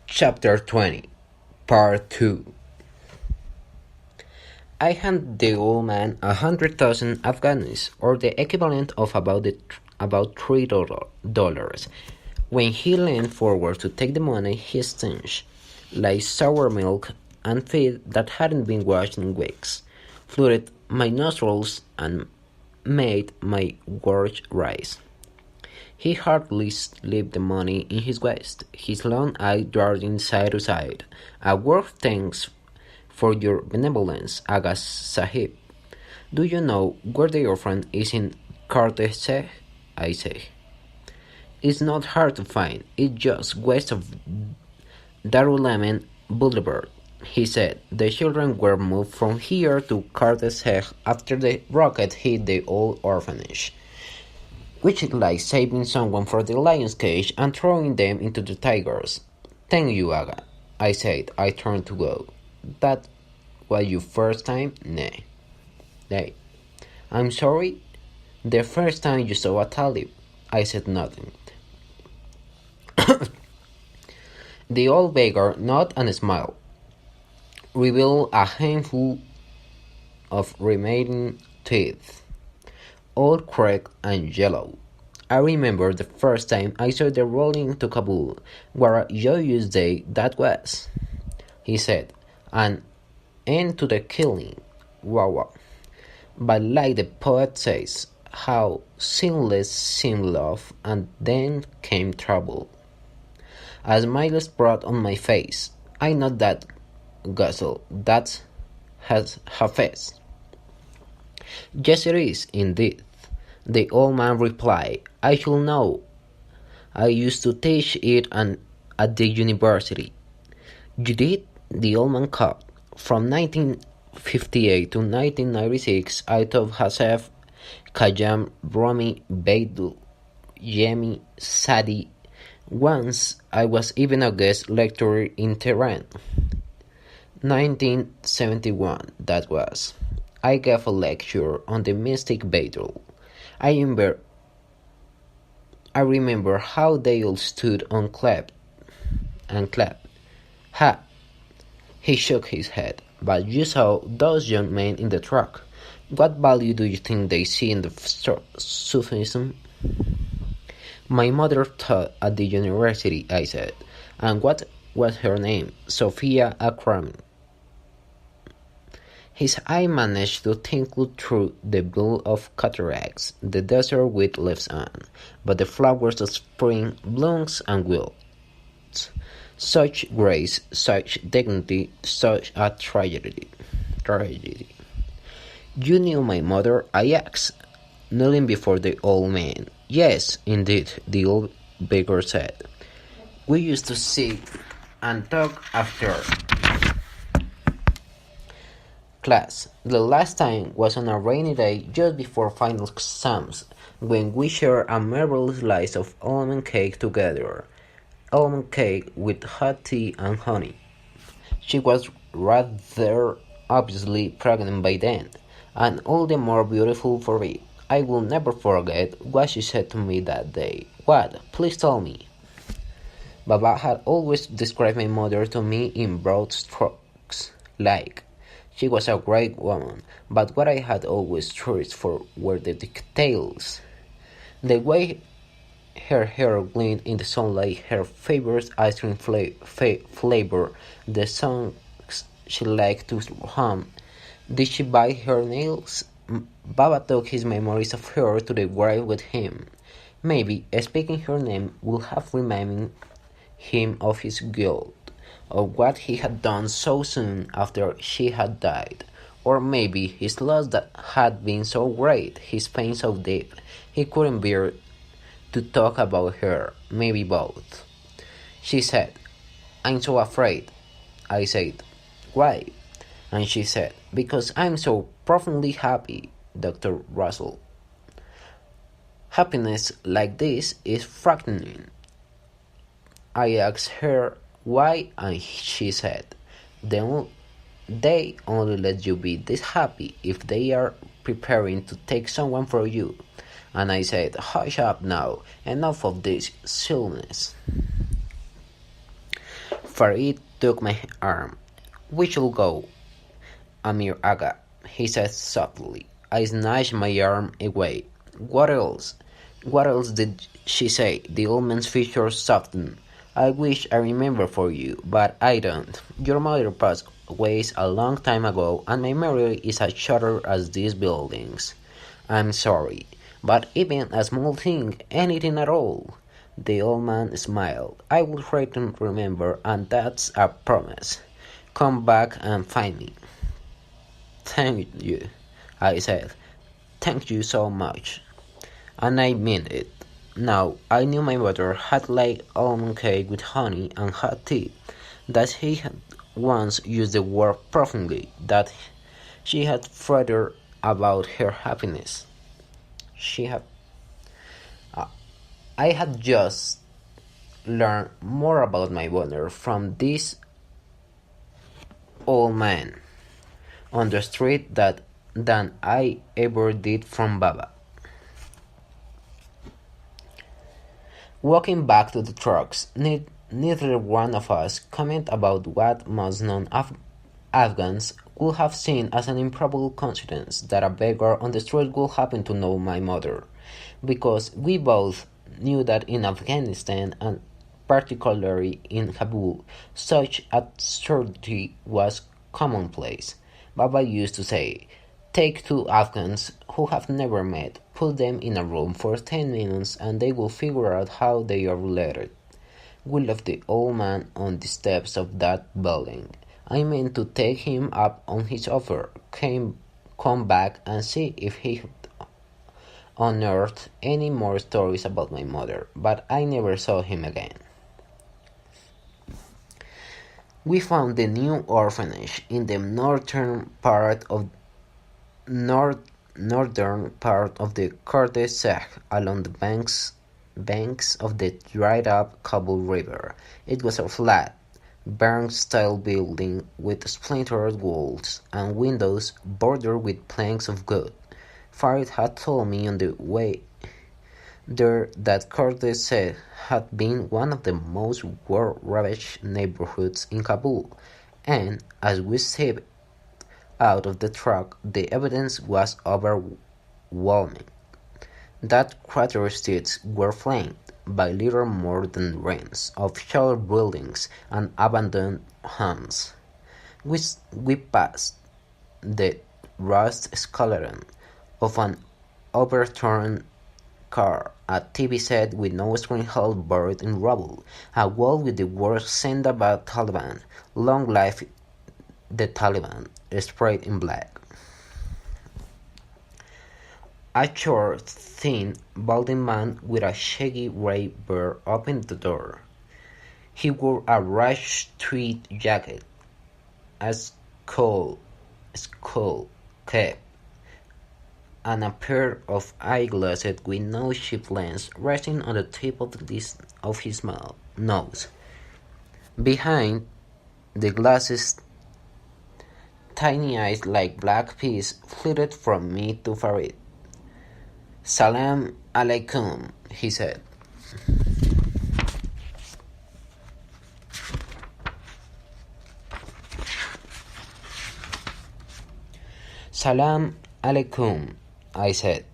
Chapter 20, Part 2. I handed the old man 100,000 Afghanis, or the equivalent of about $3. When he leaned forward to take the money, he stench, like sour milk and feet that hadn't been washed in weeks, flooded my nostrils and made my gorge rise. He hardly slipped the money in his waist, his long eye darting side to side. "A word of thanks for your benevolence, Aga Sahib. Do you know where the orphan is in Karte? I say. It's not hard to find. It's just west of Darul Amin Boulevard," he said. "The children were moved from here to Karte after the rocket hit the old orphanage, which is like saving someone from the lion's cage and throwing them into the tigers." "Thank you, Aga," I said. I turned to go. "That was your first time?" Nay. "I'm sorry?" "The first time you saw a talib." I said nothing. The old beggar nodded and smiled, revealed a handful of remaining teeth, all cracked and yellow. "I remember the first time I saw the rolling to Kabul. What a joyous day that was," he said. "An end to the killing. Wow. But like the poet says, how sinless seemed love, and then came trouble." A smile spread on my face. "I know that, Guzzle. That's Hafez." "Yes, it is, indeed," the old man replied. "I should know. I used to teach it at the university." "You did?" the old man caught. "From 1958 to 1996, I taught Hasef, Khayyam, Rumi, Beidul, Yemi, Sadi. Once I was even a guest lecturer in Tehran. 1971, that was. I gave a lecture on the mystic Beidul. I remember how they all stood and clapped. Ha!" He shook his head. "But you saw those young men in the truck. What value do you think they see in the Sufism?" "My mother taught at the university," I said. "And what was her name?" "Sophia Akrami." His eye managed to twinkle through the blue of cataracts the desert wind lives on, but the flowers of spring blooms and wilts. Such grace, such dignity, such a tragedy. "You knew my mother?" I asked, kneeling before the old man. "Yes, indeed," the old beggar said. "We used to sit and talk after class. The last time was on a rainy day just before final exams, when we shared a marvelous slice of almond cake together. Almond cake with hot tea and honey. She was rather obviously pregnant by then, and all the more beautiful for it. I will never forget what she said to me that day." "What? Please tell me." Baba had always described my mother to me in broad strokes, like she was a great woman, but what I had always thirst for were the details. The way her hair gleamed in the sunlight, her favorite ice cream flavor, the songs she liked to hum. Did she bite her nails? Baba took his memories of her to the grave with him. Maybe speaking her name would have reminded him of his guilt, of what he had done so soon after she had died. Or maybe his loss that had been so great, his pain so deep, he couldn't bear to talk about her. Maybe both. She said, "I'm so afraid." I said, "Why?" And she said, "Because I'm so profoundly happy, Dr. Russell. Happiness like this is frightening." I asked her why, and she said, "They only let you be this happy if they are preparing to take someone from you." And I said, "Hush up now, enough of this silliness." Farid took my arm. "We should go, Amir Aga," he said softly. I snatched my arm away. "What else?" "What else did she say?" The old man's features softened. "I wish I remember for you, but I don't. Your mother passed away a long time ago, and my memory is as shattered as these buildings. I'm sorry, but even a small thing, anything at all." The old man smiled. "I will try to remember, and that's a promise. Come back and find me." "Thank you," I said. "Thank you so much." And I meant it. Now I knew my mother had liked almond cake with honey and hot tea, that she had once used the word profoundly, that she had fretted about her happiness. She had. I had just learned more about my mother from this old man on the street than I ever did from Baba. Walking back to the trucks, neither one of us commented about what most non-Afghans would have seen as an improbable coincidence that a beggar on the street would happen to know my mother, because we both knew that in Afghanistan, and particularly in Kabul, such absurdity was commonplace. Baba used to say, "Take two Afghans who have never met, put them in a room for 10 minutes, and they will figure out how they are related." We left the old man on the steps of that building. I meant to take him up on his offer, come back and see if he had unearthed any more stories about my mother, but I never saw him again. We found the new orphanage in the northern part of the Kurdistan, along the banks of the dried-up Kabul River. It was a flat, barn-style building with splintered walls and windows bordered with planks of wood. Farid had told me on the way there that Kurdistan had been one of the most war-ravaged neighborhoods in Kabul, and as we stepped out of the truck, the evidence was overwhelming. That quarter streets were flanked by little more than ruins of shattered buildings and abandoned homes. We passed the rust skeleton of an overturned car, a TV set with no screen held buried in rubble, a wall with the words "Zindabad Taliban, long live the Taliban," sprayed in black. A short, thin, balding man with a shaggy gray beard opened the door. He wore a rash tweed jacket, a skull cap, and a pair of eyeglasses with no cheap lens resting on the tip of his nose. Behind the glasses, tiny eyes like black peas flitted from me to Farid. "Salam alaikum," he said. "Salam alaikum," I said.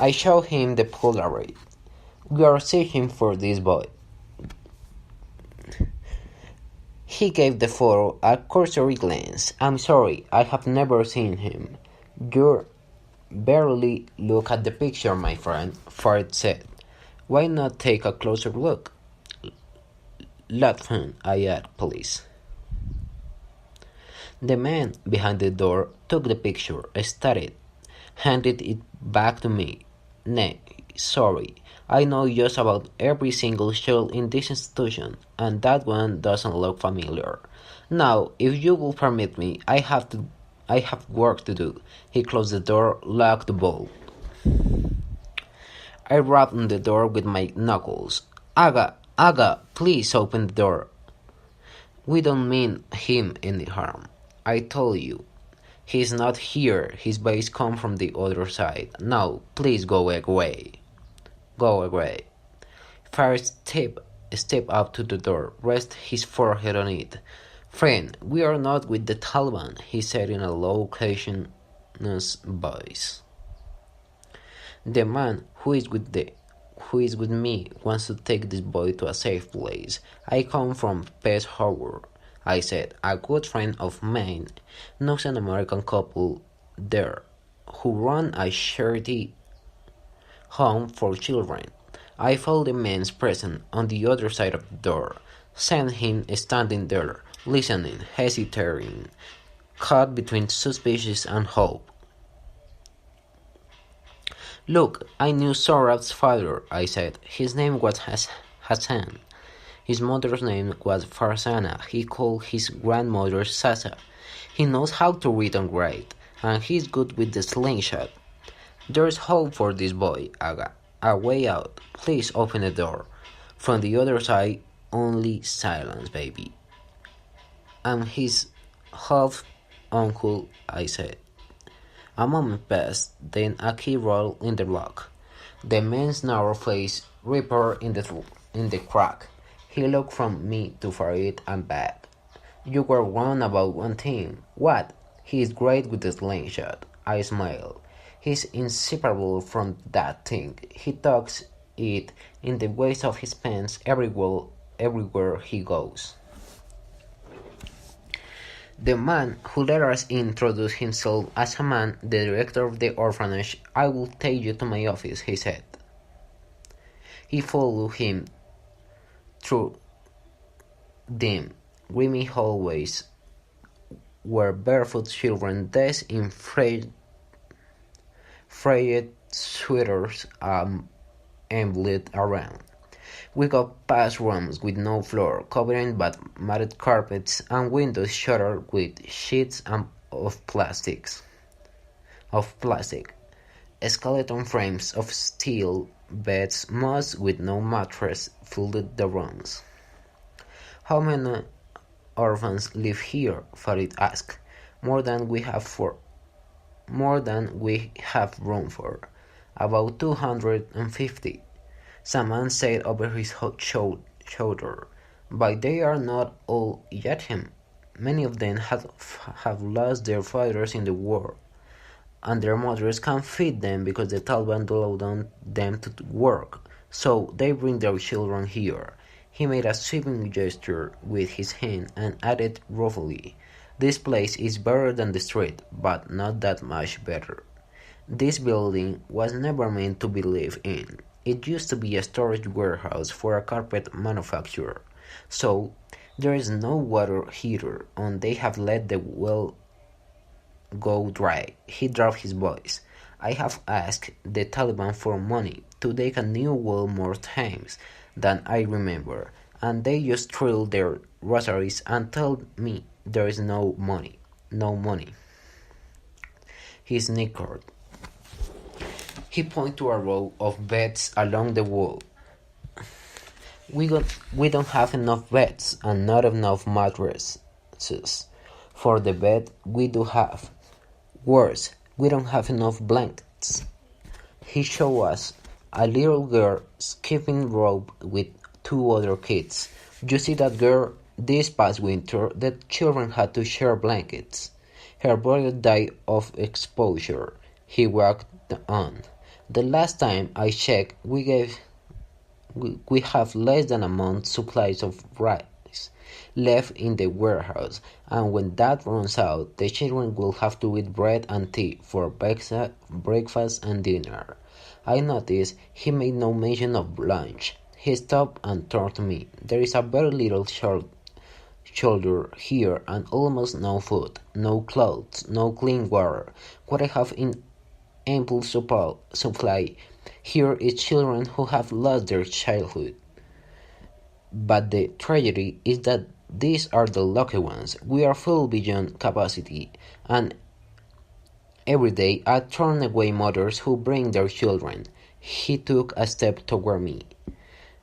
I showed him the Polaroid. "We are searching for this boy." He gave the photo a cursory glance. "I'm sorry, I have never seen him." "You barely look at the picture, my friend," Farid said. "Why not take a closer look?" "Lutfan," I added, "please." The man behind the door took the picture, studied it, handed it back to me. "Nay, sorry, I know just about every single child in this institution, and that one doesn't look familiar. Now, if you will permit me, I have work to do." He closed the door, locked the bolt. I rapped on the door with my knuckles. Aga, please open the door." "We don't mean him any harm. I told you. He's not here. His voice comes from the other side. Now, please go away." Go away. Farid stepped stepped up to the door, rested his forehead on it. "Friend, we are not with the Taliban," he said in a low, cautious voice. "The man who is with me wants to take this boy to a safe place. I come from Peshawar," I said. "A good friend of mine knows an American couple there who run a charity home for children." I felt the man's presence on the other side of the door, sent him standing there, listening, hesitating, caught between suspicion and hope. "Look, I knew Sohrab's father," I said. "His name was Hassan. His mother's name was Farzana. He called his grandmother Sasa. He knows how to read and write, and he's good with the slingshot. There's hope for this boy, Aga. A way out. Please open the door." From the other side, only silence, baby. "I'm his half-uncle," I said. A moment passed, then a key rolled in the lock. The man's narrow face appeared in the crack. He looked from me to Farid and back. "You were wrong about one thing." "What?" "He is great with the slingshot." I smiled. "He's inseparable from that thing. He tucks it in the waist of his pants everywhere he goes." The man who let us in introduced himself as a man, the director of the orphanage. "I will take you to my office," he said. He followed him through dim, grimy hallways where barefoot children dressed in frayed sweaters ambulate around. We got past rooms with no floor, covering but matted carpets, and windows shuttered with sheets of plastic. Skeleton frames of steel, beds, moss with no mattress filled the rooms. "How many orphans live here?" Farid asked. More than we have room for. "About 250. Someone said over his shoulder. "But they are not all yatim. Many of them have lost their fathers in the war, and their mothers can't feed them because the Taliban allowed them to work, so they bring their children here." He made a sweeping gesture with his hand and added roughly, "This place is better than the street, but not that much better. This building was never meant to be lived in. It used to be a storage warehouse for a carpet manufacturer, so there is no water heater, and they have let the well go dry." He dropped his voice. "I have asked the Taliban for money to dig a new well more times than I remember, and they just trill their rosaries and tell me there is no money. No money." He snickered. He pointed to a row of beds along the wall. We don't have enough beds and not enough mattresses. For the bed we do have. Worse, we don't have enough blankets." He showed us a little girl skipping rope with 2 other kids. "You see that girl? This past winter, the children had to share blankets. Her brother died of exposure." He walked on. "The last time I checked, we have less than a month's supplies of rice left in the warehouse, and when that runs out, the children will have to eat bread and tea for breakfast and dinner." I noticed he made no mention of lunch. He stopped and turned to me. "There is a very little shoulder here and almost no food, no clothes, no clean water. What I have in ample supply here is children who have lost their childhood. But the tragedy is that these are the lucky ones. We are full beyond capacity, and every day I turn away mothers who bring their children." He took a step toward me.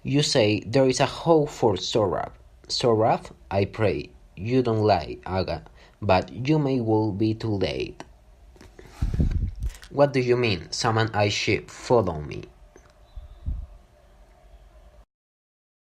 "You say there is a hope for Sohrab." "Sohrab? I pray you don't lie, Aga, but you may well be too late." "What do you mean?" Someone I ship. "Follow me."